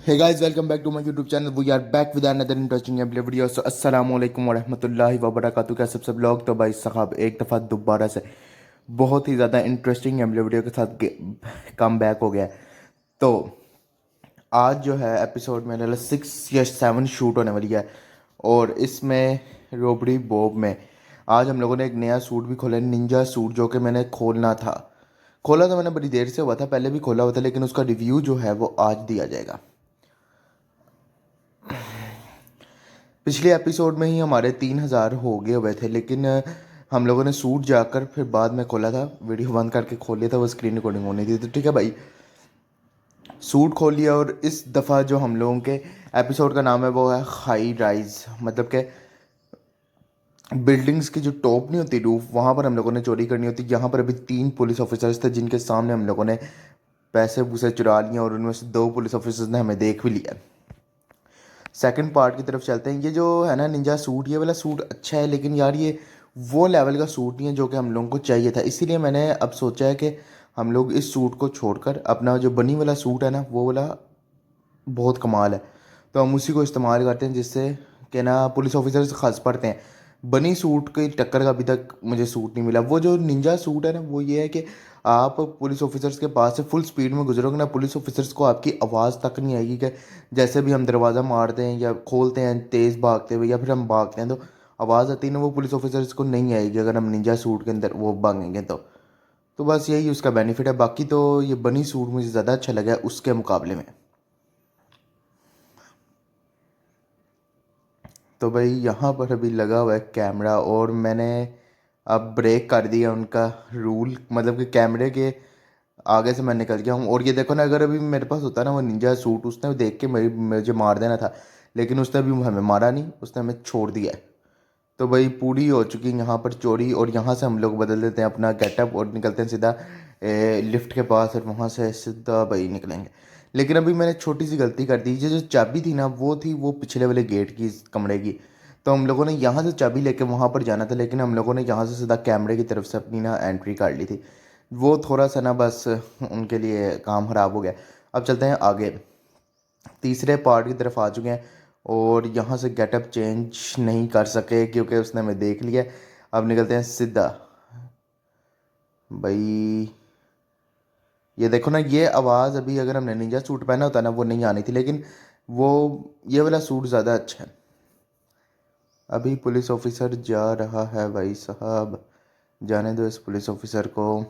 Hey guys, welcome back to my YouTube channel. We are back with another interesting gameplay video. So अस्सलामुअलैकुम वरहमतुल्लाहि वबरकातुहू। कैसे सब लोग? तो भाई साहब एक दफ़ा दोबारा से बहुत ही ज़्यादा इंटरेस्टिंग गेमप्ले वीडियो के साथ कम बैक हो गया। तो आज जो है एपिसोड मेरे लिए 6 या 7 शूट होने वाली है। और इसमें रोबड़ी बॉब में आज हम लोगों ने एक नया सूट भी खोला, निंजा सूट, जो कि मैंने खोला था मैंने बड़ी देर से हुआ था, पहले भी खोला हुआ था, लेकिन उसका रिव्यू जो है वो आज दिया जाएगा। पिछले एपिसोड में ही हमारे 3,000 हो गए हुए थे, लेकिन हम लोगों ने सूट जाकर फिर बाद में खोला था, वीडियो बंद करके खोल लिया था, वो स्क्रीन रिकॉर्डिंग होनी थी। तो ठीक है भाई, सूट खोल लिया। और इस दफ़ा जो हम लोगों के एपिसोड का नाम है वो है हाई राइज, मतलब कि बिल्डिंग्स की जो टॉप नहीं होती, रूफ, वहाँ पर हम लोगों ने चोरी करनी होती। यहाँ पर अभी 3 पुलिस ऑफिसर्स थे जिनके सामने हम लोगों ने पैसे पूसे चुरा लिए, और उनमें से 2 पुलिस ऑफिसर्स ने हमें देख भी लिया। सेकंड पार्ट की तरफ चलते हैं। ये जो है ना निंजा सूट, ये वाला सूट अच्छा है, लेकिन यार ये वो लेवल का सूट नहीं है जो कि हम लोगों को चाहिए था। इसीलिए मैंने अब सोचा है कि हम लोग इस सूट को छोड़कर अपना जो बनी वाला सूट है ना, वो वाला बहुत कमाल है, तो हम उसी को इस्तेमाल करते हैं, जिससे कि ना पुलिस ऑफिसर्स खस पड़ते हैं। बनी सूट की टक्कर का अभी तक मुझे सूट नहीं मिला। वो जो निंजा सूट है ना, वो ये है कि आप पुलिस ऑफिसर्स के पास से फुल स्पीड में गुजरोगे ना, पुलिस ऑफिसर्स को आपकी आवाज़ तक नहीं आएगी। कि जैसे भी हम दरवाज़ा मारते हैं या खोलते हैं तेज़ भागते हुए, या फिर हम भागते हैं तो आवाज़ आती है ना, वो पुलिस ऑफिसर्स को नहीं आएगी अगर हम निंजा सूट के अंदर वो भागेंगे तो बस यही उसका बेनिफिट है। बाकी तो ये बनी सूट मुझे ज़्यादा अच्छा लगा है उसके मुकाबले में। तो भाई यहाँ पर अभी लगा हुआ है कैमरा, और मैंने अब ब्रेक कर दिया उनका रूल, मतलब कि कैमरे के आगे से मैं निकल गया हूँ। और ये देखो ना, अगर अभी मेरे पास होता ना वो निंजा सूट, उसने देख के मुझे मार देना था, लेकिन उसने अभी हमें मारा नहीं, उसने हमें छोड़ दिया है। तो भाई पूरी हो चुकी है यहाँ पर चोरी, और यहाँ से हम लोग बदल देते हैं अपना गेटअप और निकलते हैं सीधा लिफ्ट के पास, और वहाँ से सीधा भाई निकलेंगे। लेकिन अभी मैंने छोटी सी गलती कर दी। ये जो चाबी थी ना, वो थी वो पिछले वाले गेट की, कमरे की। तो हम लोगों ने यहाँ से चाबी लेके वहाँ पर जाना था, लेकिन हम लोगों ने यहाँ से सीधा कैमरे की तरफ से अपनी ना एंट्री कर ली थी। वो थोड़ा सा ना बस उनके लिए काम ख़राब हो गया। अब चलते हैं आगे, तीसरे पार्ट की तरफ आ चुके हैं। और यहाँ से गेटअप चेंज नहीं कर सके क्योंकि उसने हमें देख लिया। अब निकलते हैं सीधा भाई। ये देखो ना, ये आवाज़ अभी अगर हमने निंजा सूट पहना होता ना, वो नहीं आनी थी, लेकिन वो ये वाला सूट ज़्यादा अच्छा है। अभी पुलिस ऑफिसर जा रहा है भाई साहब, जाने दो इस पुलिस ऑफिसर को।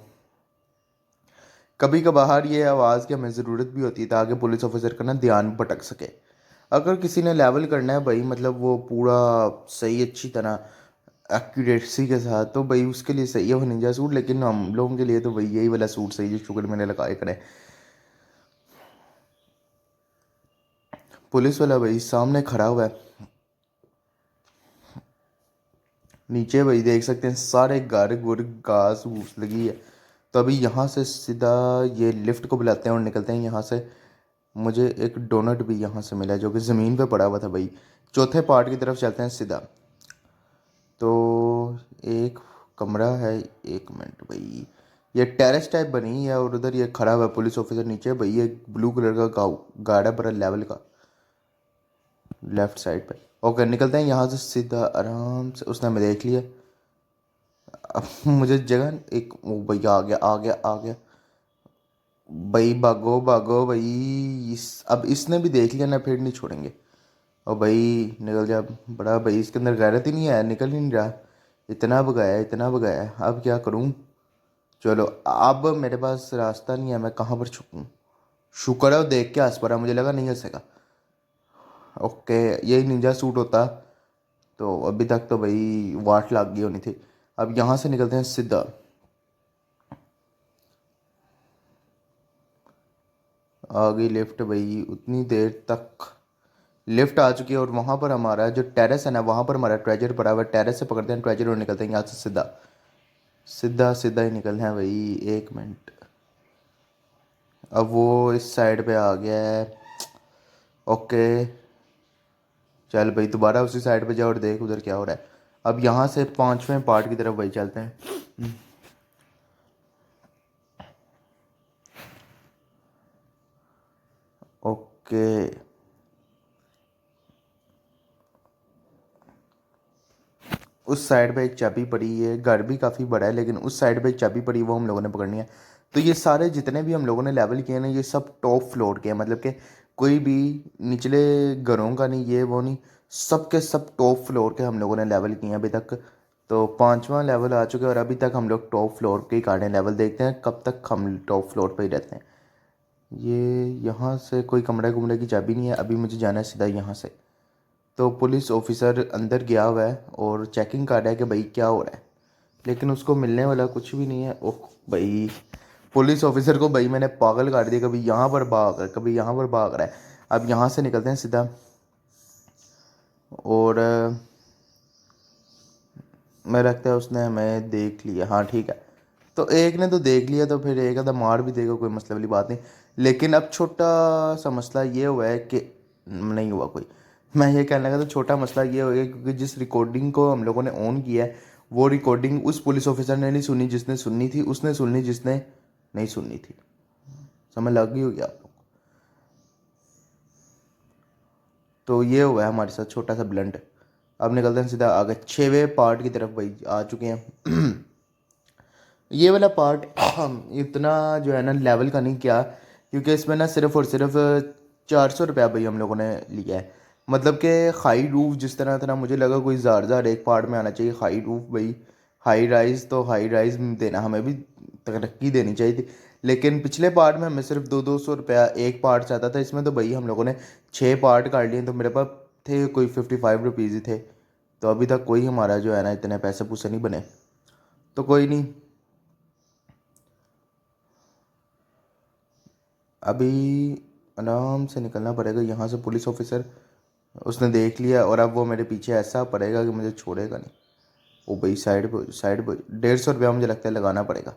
कभी कभार ये आवाज़ की हमें ज़रूरत भी होती है ताकि पुलिस ऑफिसर का ना ध्यान भटक सके। अगर किसी ने लेवल करना है भाई, मतलब वो पूरा सही अच्छी तरह एक्यूरेसी के साथ, तो भाई उसके लिए सही है वो निंजा सूट। लेकिन हम लोगों के लिए तो भाई यही वाला सूट सही है जो शुगर मैंने लगाए करें। पुलिस वाला भाई सामने खड़ा हुआ है, नीचे भाई देख सकते हैं सारे घर गुर घास फूस लगी है। तो अभी यहाँ से सीधा ये लिफ्ट को बुलाते हैं और निकलते हैं यहाँ से। मुझे एक डोनट भी यहाँ से मिला जो कि ज़मीन पे पड़ा हुआ था भाई। चौथे पार्ट की तरफ चलते हैं सीधा। तो एक कमरा है, एक मिनट भाई, ये टेरेस टाइप बनी है, और उधर ये खड़ा हुआ है पुलिस ऑफिसर नीचे भाई। ये ब्लू कलर का गार्ड है बड़ा लेवल का, लेफ्ट साइड पे। ओके, निकलते हैं यहाँ से सीधा आराम से। उसने हमें देख लिया। अब मुझे जगह एक, ओ भैया आ गया आ गया आ गया भाई, भागो भागो भाई। अब इसने भी देख लिया ना, फिर नहीं छोड़ेंगे। और भाई निकल जा बड़ा भाई, इसके अंदर गैरत ही नहीं है, निकल ही नहीं रहा। इतना भगाया, अब क्या करूं? चलो, अब मेरे पास रास्ता नहीं है, मैं कहाँ पर छुपूं? शुक्र है वो देख के हंस पड़ा, मुझे लगा नहीं हंसेगा। ओके, यही निंजा सूट होता तो अभी तक तो भाई वाट लाग गई होनी थी। अब यहाँ से निकलते हैं सीधा। आ गई लिफ्ट भाई, उतनी देर तक लिफ्ट आ चुकी है, और वहाँ पर हमारा जो टेरेस है ना, वहाँ पर हमारा ट्रेजर पड़ा हुआ है। टेरेस से पकड़ते हैं ट्रेजर और निकलते हैं यहाँ से सीधा। सीधा सीधा ही निकलना है भाई, एक मिनट। अब वो इस साइड पे आ गया है। ओके, चल भाई दोबारा उसी साइड पे जाओ और देख उधर क्या हो रहा है। अब यहाँ से पांचवें पार्ट की तरफ भाई चलते हैं। ओके, उस साइड पे एक चाबी पड़ी है, घर भी काफ़ी बड़ा है लेकिन उस साइड पे एक चाबी पड़ी, वो हम लोगों ने पकड़नी है। तो ये सारे जितने भी हम लोगों ने लेवल किए ना, ये सब टॉप फ्लोर के हैं, मतलब कि कोई भी निचले घरों का नहीं, ये वो नहीं, सब के सब टॉप फ्लोर के हम लोगों ने लेवल किए हैं अभी तक। तो पांचवा लेवल आ चुका है और अभी तक हम लोग टॉप फ्लोर के ही काटें लेवल, देखते हैं कब तक हम टॉप फ्लोर पे ही रहते हैं। ये यहाँ से कोई कमरे कुमरे की चाबी नहीं है, अभी मुझे जाना है सीधा यहाँ से। तो पुलिस ऑफिसर अंदर गया हुआ है और चेकिंग कर रहा है कि भाई क्या हो रहा है, लेकिन उसको मिलने वाला कुछ भी नहीं है। ओह भाई, पुलिस ऑफिसर को भाई मैंने पागल कर दिया, कभी यहाँ पर भाग रहा है, कभी यहाँ पर भाग रहा है। अब यहाँ से निकलते हैं सीधा। और मैं लगता है उसने हमें देख लिया, हाँ ठीक है। तो एक ने तो देख लिया तो फिर एक आधा मार भी देगा, कोई मसले वाली बात नहीं। लेकिन अब छोटा सा मसला ये हुआ है कि नहीं हुआ कोई, मैं ये कहने लगा, तो छोटा मसला ये हो गया क्योंकि जिस रिकॉर्डिंग को हम लोगों ने ऑन किया है, वो रिकॉर्डिंग उस पुलिस ऑफिसर ने नहीं सुनी जिसने सुननी थी, उसने सुननी जिसने नहीं सुननी थी। समझ लग गई होगी आप लोग। तो ये हुआ है हमारे साथ छोटा सा ब्लंट। अब निकलते हैं सीधा आगे 6वें पार्ट की तरफ भाई, आ चुके हैं। ये वाला पार्ट इतना जो है ना लेवल का नहीं किया, क्योंकि इसमें ना सिर्फ और सिर्फ 400 रुपया भाई हम लोगों ने लिया है। मतलब कि हाई रूफ जिस तरह तरह मुझे लगा कोई ज़ार ज़ार एक पार्ट में आना चाहिए हाई रूफ भाई। हाई राइज तो हाई राइज देना, हमें भी तरक्की देनी चाहिए थी। लेकिन पिछले पार्ट में हमें सिर्फ 200 200 रुपया एक पार्ट से आता था, इसमें तो भाई हम लोगों ने 6 पार्ट कर लिए, तो मेरे पास थे कोई 55 रुपीज़ ही थे। तो अभी तक कोई हमारा जो है ना इतने पैसे पूसे नहीं बने। तो कोई नहीं, अभी आराम से निकलना पड़ेगा यहाँ से। पुलिस ऑफिसर उसने देख लिया और अब वो मेरे पीछे ऐसा पड़ेगा कि मुझे छोड़ेगा नहीं। ओ भाई साइड पर, साइड पर 150 रुपया मुझे लगता है लगाना पड़ेगा।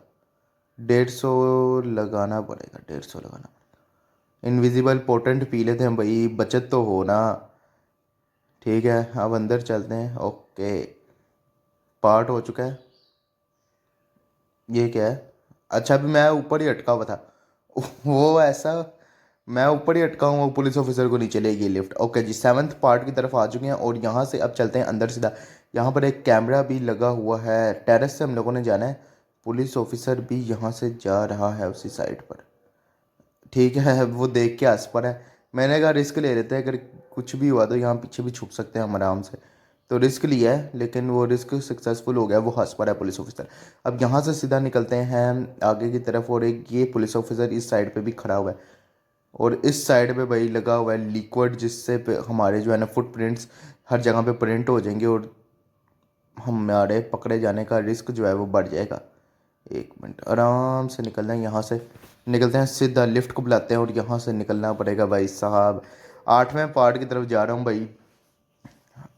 150 लगाना पड़ेगा, 150 लगाना पड़ेगा। इनविजिबल पोटेंट पी लेते हैं भाई, बचत तो हो ना। ठीक है, अब अंदर चलते हैं। ओके, पार्ट हो चुका है। ये क्या है? अच्छा, अभी मैं ऊपर ही अटका हुआ था। वो ऐसा, मैं ऊपर ही अटका हूँ, वो पुलिस ऑफिसर को नीचे ले गई लिफ्ट। ओके जी, 7th पार्ट की तरफ आ चुके हैं और यहाँ से अब चलते हैं अंदर सीधा। यहाँ पर एक कैमरा भी लगा हुआ है, टेरेस से हम लोगों ने जाना है। पुलिस ऑफिसर भी यहाँ से जा रहा है उसी साइड पर। ठीक है, वो देख के हंस पड़ा है। मैंने कहा रिस्क ले लेते हैं, अगर कुछ भी हुआ तो यहाँ पीछे भी छुप सकते हैं हम आराम से। तो रिस्क लिया है, लेकिन वो रिस्क सक्सेसफुल हो गया, वो हंस पड़ा है पुलिस ऑफिसर। अब यहाँ से सीधा निकलते हैं आगे की तरफ, और एक ये पुलिस ऑफिसर इस साइड पे भी खड़ा हुआ है। और इस साइड पे भाई लगा हुआ है लिक्विड, जिससे हमारे जो है ना फुटप्रिंट्स हर जगह पे प्रिंट हो जाएंगे और हमारे पकड़े जाने का रिस्क जो है वो बढ़ जाएगा। एक मिनट, आराम से निकलना है यहाँ से। निकलते हैं सीधा, लिफ्ट को बुलाते हैं और यहाँ से निकलना पड़ेगा भाई साहब। 8वें पार्ट की तरफ जा रहा हूँ भाई,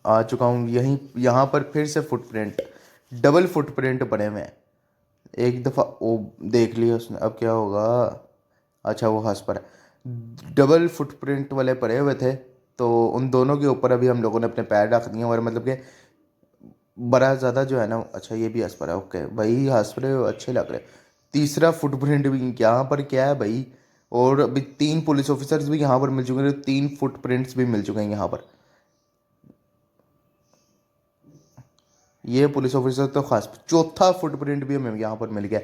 आ चुका हूँ यहीं। यहाँ पर फिर से फुटप्रिंट, डबल फुटप्रिंट पड़े हुए हैं। एक दफ़ा ओ देख लिया उसने, अब क्या होगा? अच्छा, वो हंस पर है। डबल फुटप्रिंट वाले पड़े हुए थे, तो उन दोनों के ऊपर अभी हम लोगों ने अपने पैर रख दिए, और मतलब कि बड़ा ज़्यादा जो है ना। अच्छा, ये भी हंस पर है। ओके भाई, हंस रहे हो, अच्छे लग रहे। तीसरा फुटप्रिंट भी यहाँ पर क्या है भाई? और अभी 3 पुलिस ऑफिसर्स भी यहाँ पर मिल चुके हैं, 3 फुटप्रिंट्स भी मिल चुके हैं यहाँ पर। ये पुलिस ऑफिसर तो खास, चौथा फुटप्रिंट भी हमें यहाँ पर मिल गया।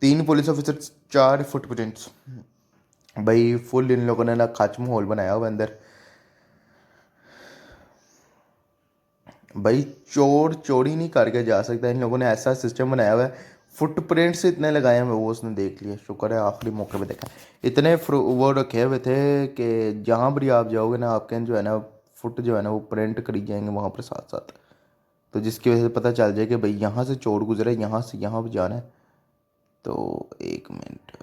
3 पुलिस ऑफिसर, 4 फुटप्रिंट्स। भाई फुल इन लोगों ने ना खाच माहौल बनाया हुआ अंदर। भाई चोर चोरी नहीं करके जा सकता, इन लोगों ने ऐसा सिस्टम बनाया हुआ है। फुटप्रिंट्स इतने लगाए हुए, वो उसने देख लिया, शुक्र है आखिरी मौके पे देखा। इतने वो रखे हुए थे कि जहाँ भी आप जाओगे ना, आपके जो है ना फुट जो है ना वो प्रिंट करी जाएंगे वहाँ पर साथ साथ। तो जिसकी वजह से पता चल जाए कि भाई यहाँ से चोर गुजरे, यहाँ से यहाँ भी जाना है। तो एक मिनट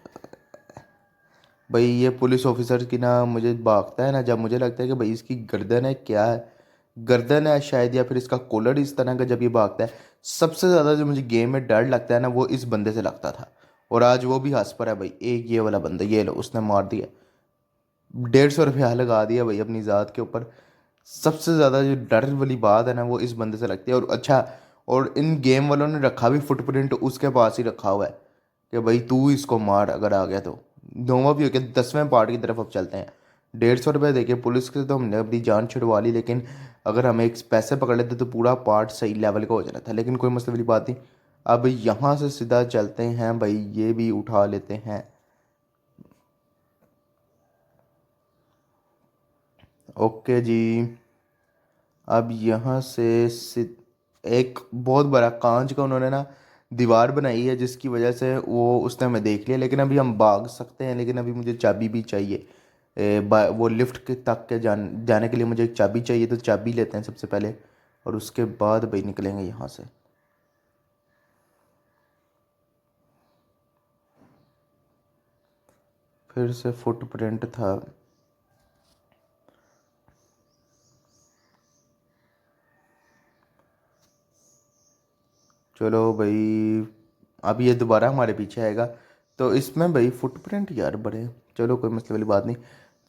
भाई, ये पुलिस ऑफिसर की ना मुझे भागता है ना जब मुझे लगता है कि भाई इसकी गर्दन है, क्या है, गर्दन है शायद, या फिर इसका कॉलर इस तरह का जब ये भागता है। सबसे ज़्यादा जो मुझे गेम में डर लगता है ना, वो इस बंदे से लगता था। और आज वो भी हंस पर है भाई। एक ये वाला बंदा, ये लो, उसने मार दिया। 150 रुपया लगा दिया भाई अपनी ज़ात के ऊपर। सबसे ज़्यादा जो डर वाली बात है ना, वो इस बंदे से लगती है। और अच्छा, और इन गेम वालों ने रखा भी फुटप्रिंट उसके पास ही रखा हुआ है कि भाई तू इसको मार अगर आ गया तो। 9वां भी हो गया, 10वें पार्ट की तरफ अब चलते हैं। ₹150 देके पुलिस से तो हमने अपनी जान छुड़वा ली, लेकिन अगर हमें एक पैसे पकड़ लेते तो पूरा पार्ट सही लेवल का हो जाना था। लेकिन कोई मसले वाली बात नहीं। अब यहाँ से सीधा चलते हैं भाई, ये भी उठा लेते हैं। ओके जी। अब यहाँ से एक बहुत बड़ा कांच का उन्होंने ना दीवार बनाई है, जिसकी वजह से वो उसने हमें देख लिया। लेकिन अभी हम भाग सकते हैं, लेकिन अभी मुझे चाबी भी चाहिए। वो लिफ्ट के तक के जाने के लिए मुझे एक चाबी चाहिए, तो चाबी लेते हैं सबसे पहले, और उसके बाद भाई निकलेंगे यहाँ से। फिर से फुटप्रिंट था। चलो भाई, अब ये दोबारा हमारे पीछे आएगा, तो इसमें भाई फुटप्रिंट यार बड़े। चलो कोई मसले वाली बात नहीं।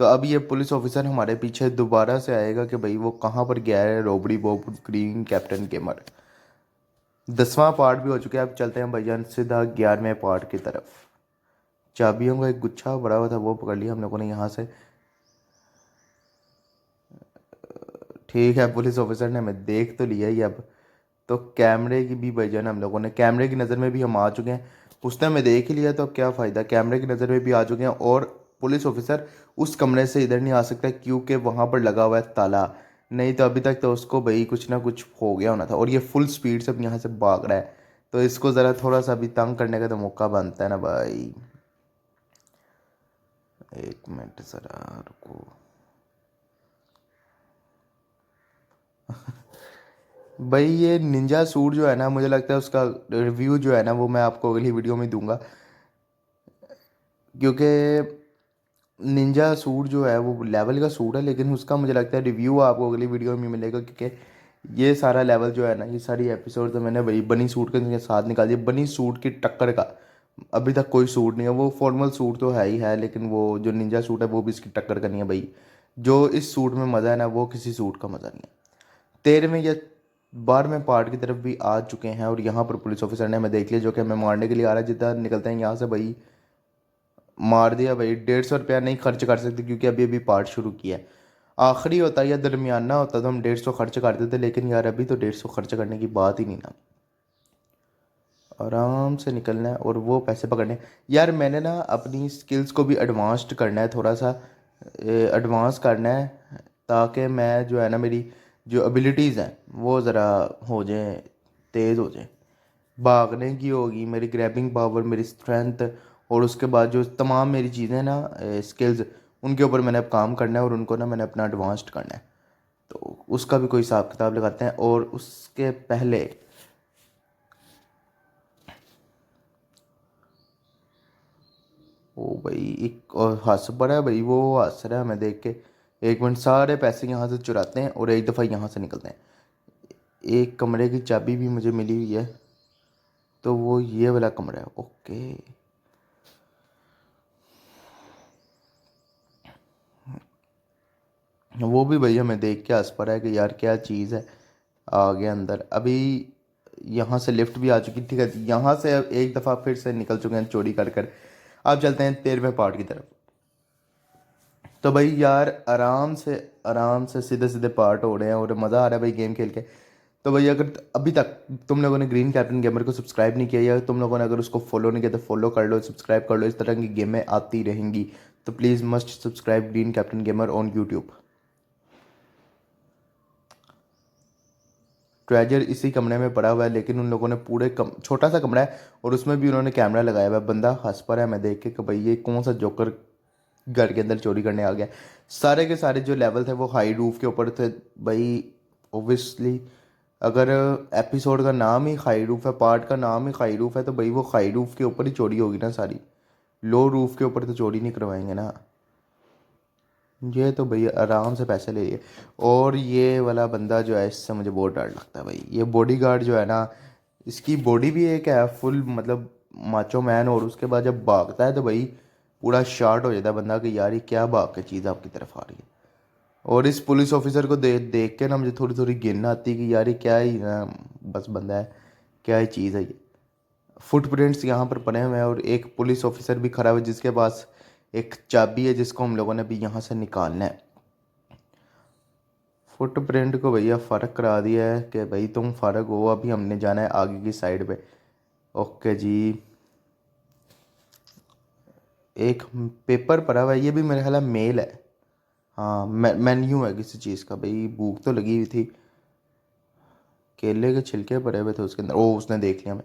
तो अब ये पुलिस ऑफिसर हमारे पीछे दोबारा से आएगा कि भाई वो कहाँ पर गया है, रोबड़ी बॉब ग्रीन कैप्टन गेमर। 10वां पार्ट भी हो चुका है। अब चलते हैं भाईजान सीधा 11वें पार्ट की तरफ। चाबियों का एक गुच्छा बड़ा हुआ था, वो पकड़ लिया हम लोगों ने यहाँ से। ठीक है, पुलिस ऑफिसर ने हमें देख तो लिया ही। अब तो कैमरे की भी भाईजान हम लोगों ने, कैमरे की नज़र में भी हम आ चुके हैं। उसने हमें देख ही लिया तो अब क्या फ़ायदा, कैमरे की नज़र में भी आ चुके हैं। और पुलिस ऑफिसर उस कमरे से इधर नहीं आ सकता, क्योंकि वहाँ पर लगा हुआ है ताला। नहीं तो अभी तक तो उसको भाई कुछ ना कुछ हो गया होना था। और ये फुल स्पीड से अब यहाँ से भाग रहा है, तो इसको ज़रा थोड़ा सा अभी तंग करने का तो मौका बनता है ना भाई। एक मिनट ज़रा रुको। भाई ये निंजा सूट जो है ना, मुझे लगता है उसका रिव्यू जो है ना वो मैं आपको अगली वीडियो में दूंगा। क्योंकि निंजा सूट जो है वो लेवल का सूट है, लेकिन उसका मुझे लगता है रिव्यू आपको अगली वीडियो में मिलेगा। क्योंकि ये सारा लेवल जो है ना, ये सारी एपिसोड तो मैंने वही बनी सूट के साथ निकाल दिया। बनी सूट की टक्कर का अभी तक कोई सूट नहीं है। वो फॉर्मल सूट तो है ही है, लेकिन वो जो निंजा सूट है वो भी इसकी टक्कर का नहीं है भाई। जो इस सूट में मज़ा है ना, वो किसी सूट का मज़ा नहीं है। 13वें या 12वें पार्ट की तरफ भी आ चुके हैं, और यहाँ पर पुलिस ऑफिसर ने हमें देख लिया, जो कि हमें मारने के लिए आ रहा है। जितना निकलते हैं यहाँ से भाई, मार दिया भाई। ₹150 नहीं खर्च कर सकते, क्योंकि अभी अभी पार्ट शुरू किया है। आखिरी होता या दरमियाना होता तो हम 150 खर्च करते थे, लेकिन यार अभी तो 150 खर्च करने की बात ही नहीं ना। आराम से निकलना है और वो पैसे पकड़ने हैं। यार मैंने ना अपनी स्किल्स को भी एडवांस्ड करना है, थोड़ा सा एडवांस करना है, ताकि मैं जो है ना, मेरी जो एबिलिटीज़ हैं वो ज़रा हो जाए, तेज़ हो जाए। भागने की होगी, मेरी ग्रैबिंग पावर, मेरी स्ट्रेंथ, और उसके बाद जो तमाम मेरी चीज़ें ना, स्किल्स, उनके ऊपर मैंने अब काम करना है, और उनको ना मैंने अपना एडवांस्ड करना है। तो उसका भी कोई हिसाब किताब लगाते हैं। और उसके पहले ओ भाई, एक और हंस पड़ा है भाई, वो हंस रहा है हमें देख के। एक मिनट, सारे पैसे यहाँ से चुराते हैं और एक दफ़ा यहाँ से निकलते हैं। एक कमरे की चाबी भी मुझे मिली हुई है, तो वो ये वाला कमरा है। ओके। वो भी भाई हमें देख के हंस पड़ा है कि यार क्या चीज़ है। आ गया अंदर। अभी यहाँ से लिफ्ट भी आ चुकी, ठीक है। यहाँ से अब एक दफ़ा फिर से निकल चुके हैं चोरी कर कर। अब चलते हैं 13वें पार्ट की तरफ। तो भाई यार आराम से सीधे सीधे पार्ट हो रहे हैं, और मज़ा आ रहा है भाई गेम खेल के। तो भाई अगर अभी तक तुम लोगों ने ग्रीन कैप्टन गेमर को सब्सक्राइब नहीं किया, या तुम लोगों ने अगर उसको फॉलो नहीं किया, तो फॉलो कर लो, सब्सक्राइब कर लो। इस तरह की गेमें आती रहेंगी, तो please must subscribe green Captain gamer on YouTube. Treasure इसी कमरे में पड़ा हुआ है, लेकिन उन लोगों ने पूरे छोटा सा कमरा है, और उसमें भी उन्होंने कैमरा लगाया हुआ है। बंदा हंस पर है मैं देख के कि भाई ये कौन सा जोकर घर के अंदर चोरी करने आ गया। सारे के सारे जो लेवल थे वो हाई रूफ के ऊपर थे भाई। ओबियसली अगर एपिसोड का नाम ही हाई रूफ है, पार्ट का नाम ही हाई रूफ है, तो भाई वो हाई रूफ के ऊपर ही चोरी होगी ना सारी। लो रूफ के ऊपर तो चोरी नहीं करवाएंगे ना। ये तो भैया आराम से पैसे ले लिए। और ये वाला बंदा जो है, इससे मुझे बहुत डर लगता है भाई। ये बॉडीगार्ड जो है ना, इसकी बॉडी भी एक है फुल, मतलब माचो मैन। और उसके बाद जब भागता है तो भाई पूरा शार्ट हो जाता है बंदा कि यार ये क्या भाग के चीज़ आपकी तरफ आ रही है। और इस पुलिस ऑफिसर को देख के ना मुझे थोड़ी थोड़ी घिन आती है कि यार ये क्या ही ना, बस बंदा है, क्या ही चीज़ है ये। फुटप्रिंट्स यहाँ पर पड़े हुए हैं, और एक पुलिस ऑफिसर भी खड़ा हुआ है, जिसके पास एक चाबी है जिसको हम लोगों ने अभी यहाँ से निकालना है। फुटप्रिंट को भैया फ़र्क करा दिया है कि भाई तुम फ़र्क हो, अभी हमने जाना है आगे की साइड पे। ओके जी। एक पेपर पड़ा हुआ है, ये भी मेरे ख्याल में मेल है। हाँ, मेन्यू है किसी चीज़ का। भाई भूख तो लगी हुई थी। केले के छिलके पड़े हुए थे उसके अंदर। ओ, उसने देख लिया मैं।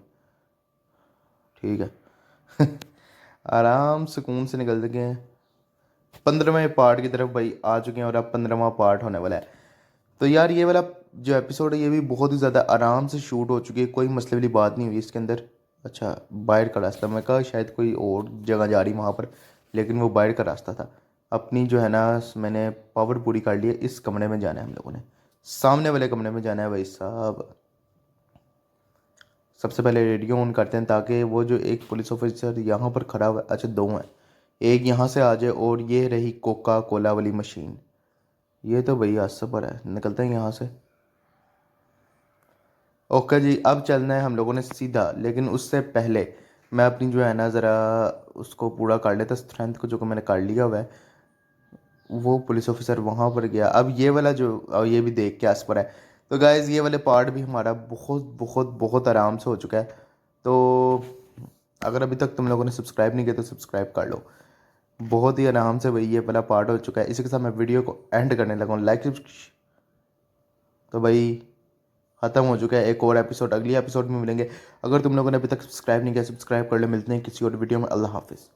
ठीक है। आराम सुकून से निकल गए हैं। 15वें पार्ट की तरफ भाई आ चुके हैं और अब 15वां पार्ट होने वाला है। तो यार ये वाला जो एपिसोड है ये भी बहुत ही ज़्यादा आराम से शूट हो चुकी है, कोई मसले वाली बात नहीं हुई इसके अंदर। अच्छा, बाहर का रास्ता, मैं कहा शायद कोई और जगह जा रही वहाँ पर, लेकिन वो बाहर का रास्ता था। अपनी जो है ना, मैंने पावर पूरी कर ली है। इस कमरे में जाना है हम लोगों ने, सामने वाले कमरे में जाना है भाई साहब। सबसे पहले रेडियो ऑन करते हैं ताकि वो जो एक पुलिस ऑफिसर यहाँ पर खड़ा हुआ है, अच्छा दो हैं, एक यहाँ से आ जाए और ये रही कोका कोला वाली मशीन। ये तो भैया हादसा पर है, निकलते हैं यहाँ से। ओके जी, अब चलना है हम लोगों ने सीधा, लेकिन उससे पहले मैं अपनी जो है ना ज़रा उसको पूरा कर लेता, स्ट्रेंथ को जो कि मैंने कर लिया हुआ है। वो पुलिस ऑफिसर वहाँ पर गया। अब ये वाला जो ये भी देख के आस पर है। तो गाइज़ ये वाले पार्ट भी हमारा बहुत बहुत बहुत आराम से हो चुका है। तो अगर अभी तक तुम लोगों ने सब्सक्राइब नहीं किया तो सब्सक्राइब कर लो। बहुत ही आराम से भाई ये वाला पार्ट हो चुका है। इसी के साथ मैं वीडियो को एंड करने लगा हूँ। लाइक, तो भाई ख़त्म हो चुका है। एक और एपिसोड अगली एपिसोड में मिलेंगे। अगर तुम लोगों ने अभी तक सब्सक्राइब नहीं किया सब्सक्राइब कर लो। मिलते हैं किसी और वीडियो में। अल्लाह हाफिज़।